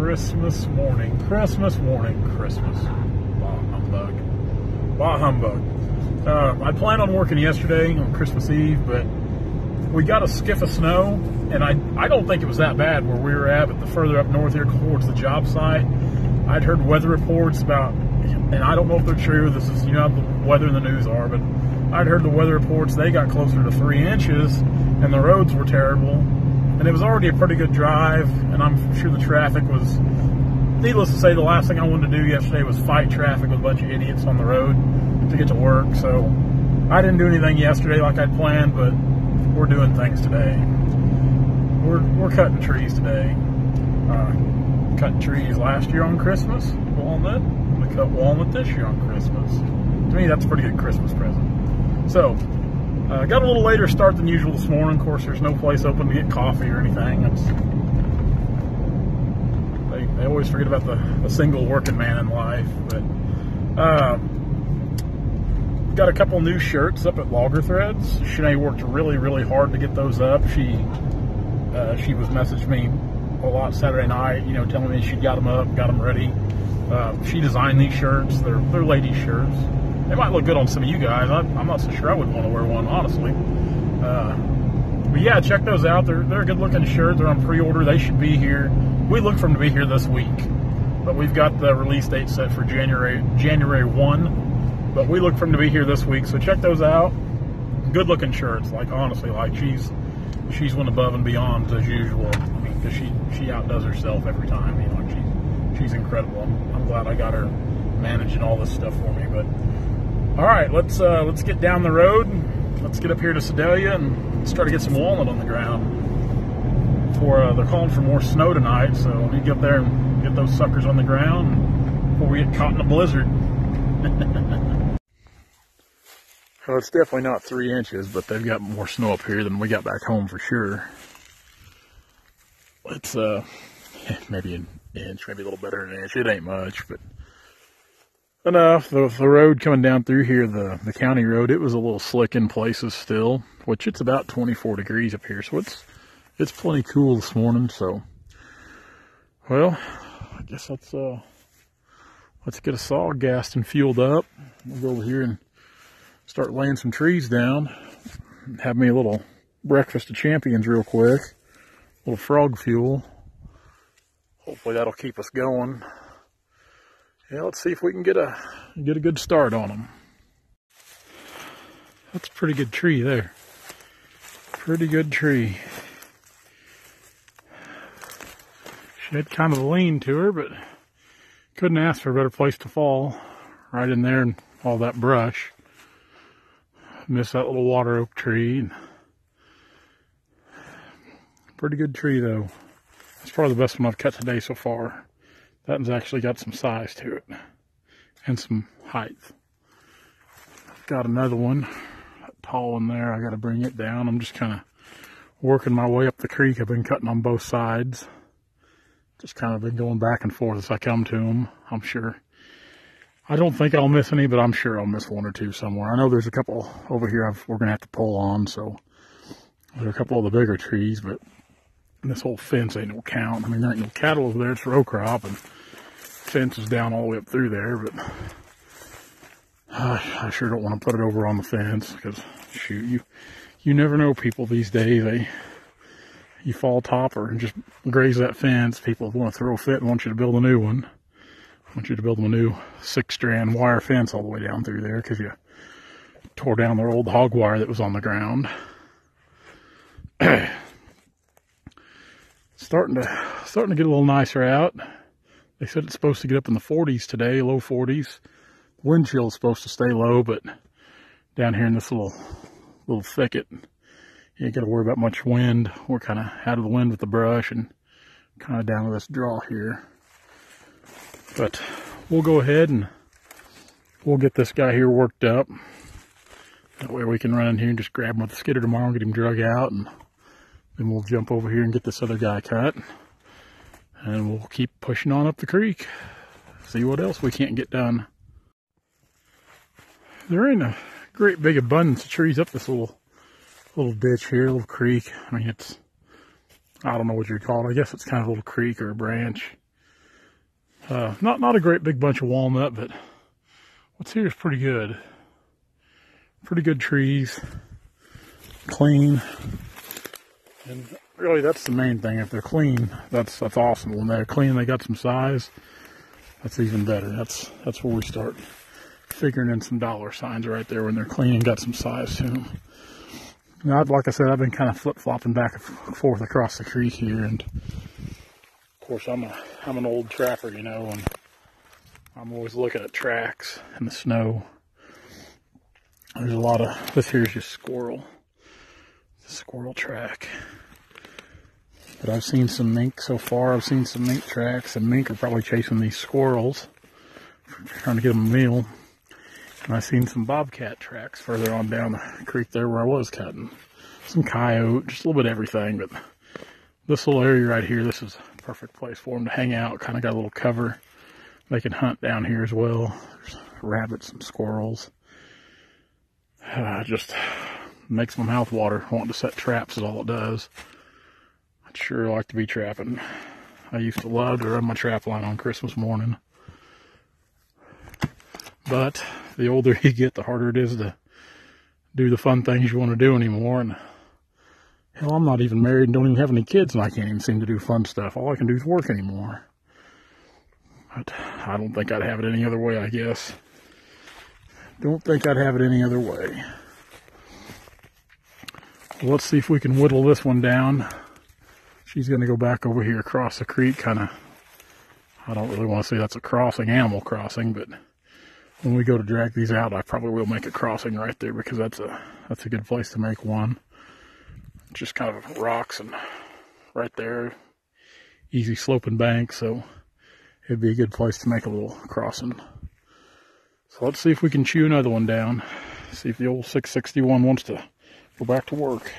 Christmas morning, Christmas morning, Christmas. Bah humbug. Bah humbug. I planned on working yesterday on Christmas Eve, but we got a skiff of snow, and I don't think it was that bad where we were at, but the further up north here towards the job site, I'd heard weather reports about, and I don't know if they're true, this is, you know how the weather and the news are, but I'd heard the weather reports, they got closer to 3 inches, and the roads were terrible, and it was already a pretty good drive, and I'm sure the traffic was, needless to say, the last thing I wanted to do yesterday was fight traffic with a bunch of idiots on the road to get to work, so I didn't do anything yesterday like I'd planned, but we're doing things today. We're cutting trees today. Cut trees last year on Christmas, walnut. I'm going to cut walnut this year on Christmas. To me, that's a pretty good Christmas present. So, got a little later start than usual this morning. Of course, there's no place open to get coffee or anything. They always forget about the single working man in life. But got a couple new shirts up at Logger Threads. Shanae worked really, really hard to get those up. She was messaging me a lot Saturday night, you know, telling me she got them up, got them ready. She designed these shirts. They're ladies' shirts. They might look good on some of you guys. I'm not so sure I would want to wear one, honestly. But yeah, check those out. They're a good-looking shirt. They're on pre-order. They should be here. We look for them to be here this week, but we've got the release date set for January 1. But we look for them to be here this week, so check those out. Good-looking shirts. Like, honestly, like she's went above and beyond as usual. I mean, because she outdoes herself every time. You know, like she's incredible. I'm glad I got her managing all this stuff for me. But all right, let's get down the road. Let's get up here to Sedalia and let's try to get some walnut on the ground. They're calling for more snow tonight, so we need to get up there and get those suckers on the ground before we get caught in a blizzard. Well, it's definitely not 3 inches, but they've got more snow up here than we got back home for sure. It's maybe an inch, maybe a little better than an inch. It ain't much, but enough. The road coming down through here, the county road, it was a little slick in places still, which it's about 24 degrees up here, so it's plenty cool this morning. So, well, I guess let's get a saw gassed and fueled up. We'll go over here and start laying some trees down. Have me a little breakfast of champions real quick. A little frog fuel. Hopefully that'll keep us going. Yeah, let's see if we can get a good start on them. That's a pretty good tree there. Pretty good tree. She had kind of a lean to her, but couldn't ask for a better place to fall. Right in there and all that brush. Miss that little water oak tree. Pretty good tree though. It's probably the best one I've cut today so far. That one's actually got some size to it and some height. I've got another one, that tall one there. I got to bring it down. I'm just kind of working my way up the creek. I've been cutting on both sides. Just kind of been going back and forth as I come to them. I'm sure. I don't think I'll miss any, but I'm sure I'll miss one or two somewhere. I know there's a couple over here we're going to have to pull on, so there are a couple of the bigger trees, but this whole fence ain't no count. I mean, there ain't no cattle over there. It's row crop, and fence is down all the way up through there, but I sure don't want to put it over on the fence because, shoot, you never know people these days. You fall topper and just graze that fence. People want to throw a fit and want you to build a new one. I want you to build them a new 6-strand wire fence all the way down through there because you tore down their old hog wire that was on the ground. Starting to get a little nicer out. They said it's supposed to get up in the 40s today, low 40s. The wind chill is supposed to stay low, but down here in this little thicket, you ain't got to worry about much wind. We're kind of out of the wind with the brush and kind of down to this draw here. But we'll go ahead and we'll get this guy here worked up. That way we can run in here and just grab him with the skidder tomorrow and get him drug out. And then we'll jump over here and get this other guy cut. And we'll keep pushing on up the creek. See what else we can't get done. There ain't a great big abundance of trees up this little ditch here, a little creek. I mean, I don't know what you'd call it. I guess it's kind of a little creek or a branch. Not a great big bunch of walnut, but what's here is pretty good. Pretty good trees, clean, and really that's the main thing. If they're clean, that's awesome. When they're clean, they got some size, that's even better. That's where we start figuring in some dollar signs right there, when they're clean and got some size to them. Now, like I said, I've been kind of flip-flopping back and forth across the creek here, and of course I'm an old trapper, you know, and I'm always looking at tracks in the snow. There's a lot of, this here's just squirrel. It's a squirrel track. But I've seen some mink so far. I've seen some mink tracks, and mink are probably chasing these squirrels, trying to get them a meal. And I've seen some bobcat tracks further on down the creek there where I was cutting. Some coyote, just a little bit of everything. But this little area right here, this is a perfect place for them to hang out. Kind of got a little cover. They can hunt down here as well. There's rabbits and squirrels. Just makes my mouth water wanting to set traps is all it does. I'd sure like to be trapping. I used to love to run my trap line on Christmas morning. But the older you get, the harder it is to do the fun things you want to do anymore. And hell, I'm not even married and don't even have any kids, and I can't even seem to do fun stuff. All I can do is work anymore. But I don't think I'd have it any other way, I guess. Don't think I'd have it any other way. Well, let's see if we can whittle this one down. She's going to go back over here across the creek, kind of. I don't really want to say that's a crossing, animal crossing, but when we go to drag these out, I probably will make a crossing right there, because that's a good place to make one. Just kind of rocks and right there, easy sloping bank, so it'd be a good place to make a little crossing. So let's see if we can chew another one down. See if the old 661 wants to go back to work.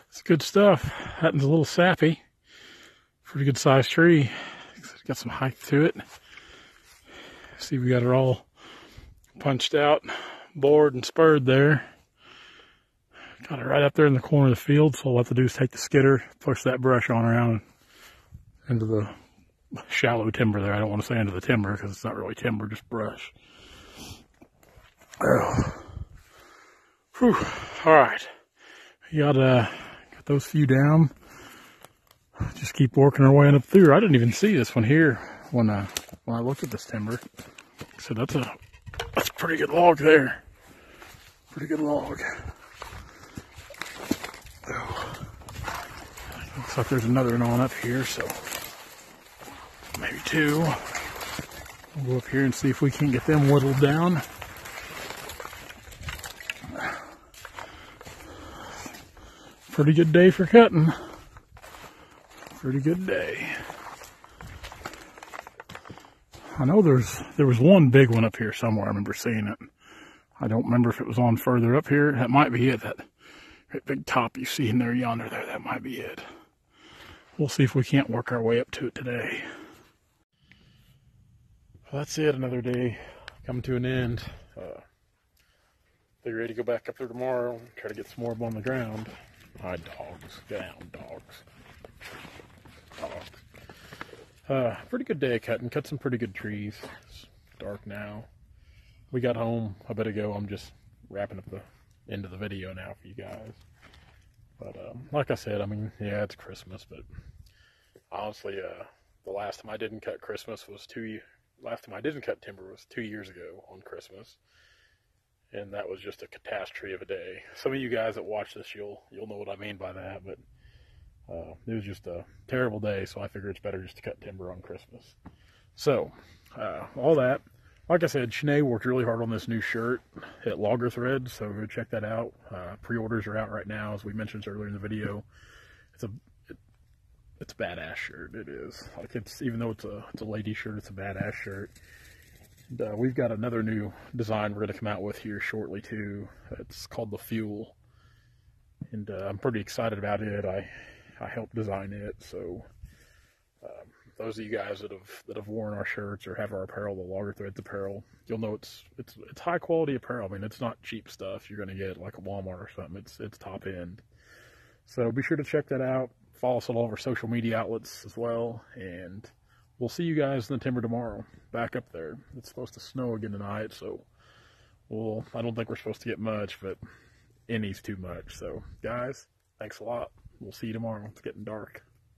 It's good stuff. That one's a little sappy. Pretty good sized tree. It's got some height to it. See, we got it all punched out, bored and spurred there. Got it right up there in the corner of the field, so all I have to do is take the skidder, push that brush on around into the shallow timber there. I don't want to say into the timber, because it's not really timber, just brush. Oh. Whew. All right. You got those few down. Just keep working our way on up through. I didn't even see this one here when I looked at this timber. So that's a pretty good log there. Pretty good log. Oh. Looks like there's another one on up here, so maybe two. We'll go up here and see if we can get them whittled down. Pretty good day for cutting. Pretty good day. I know there was one big one up here somewhere. I remember seeing it. I don't remember if it was on further up here. That might be it. That big top you see in there yonder there, that might be it. We'll see if we can't work our way up to it today. Well, that's it. Another day coming to an end. They're ready to go back up there tomorrow. Try to get some more up on the ground. Hi, dogs. Down, dogs. Dogs. Pretty good day of cutting. Cut some pretty good trees. It's dark now. We got home a bit ago. I'm just wrapping up the end of the video now for you guys. But like I said, I mean, yeah, it's Christmas, but honestly, the last time I didn't cut Christmas was last time I didn't cut timber was 2 years ago on Christmas. And that was just a catastrophe of a day. Some of you guys that watch this, you'll know what I mean by that, but it was just a terrible day, so I figured it's better just to cut timber on Christmas. So, all that. Like I said, Shanae worked really hard on this new shirt at Logger Threads, so go check that out. Pre-orders are out right now, as we mentioned earlier in the video. It's a badass shirt. It is. Like, even though it's a lady shirt, it's a badass shirt. And, we've got another new design we're going to come out with here shortly too. It's called the Fuel, and I'm pretty excited about it. I helped design it, so those of you guys that have worn our shirts or have our apparel, the Logger Threads apparel, you'll know it's high quality apparel. I mean, it's not cheap stuff you're going to get like a Walmart or something. It's top end. So be sure to check that out. Follow us on all of our social media outlets as well. And we'll see you guys in the timber tomorrow. Back up there. It's supposed to snow again tonight, so I don't think we're supposed to get much, but any's too much. So, guys, thanks a lot. We'll see you tomorrow. It's getting dark.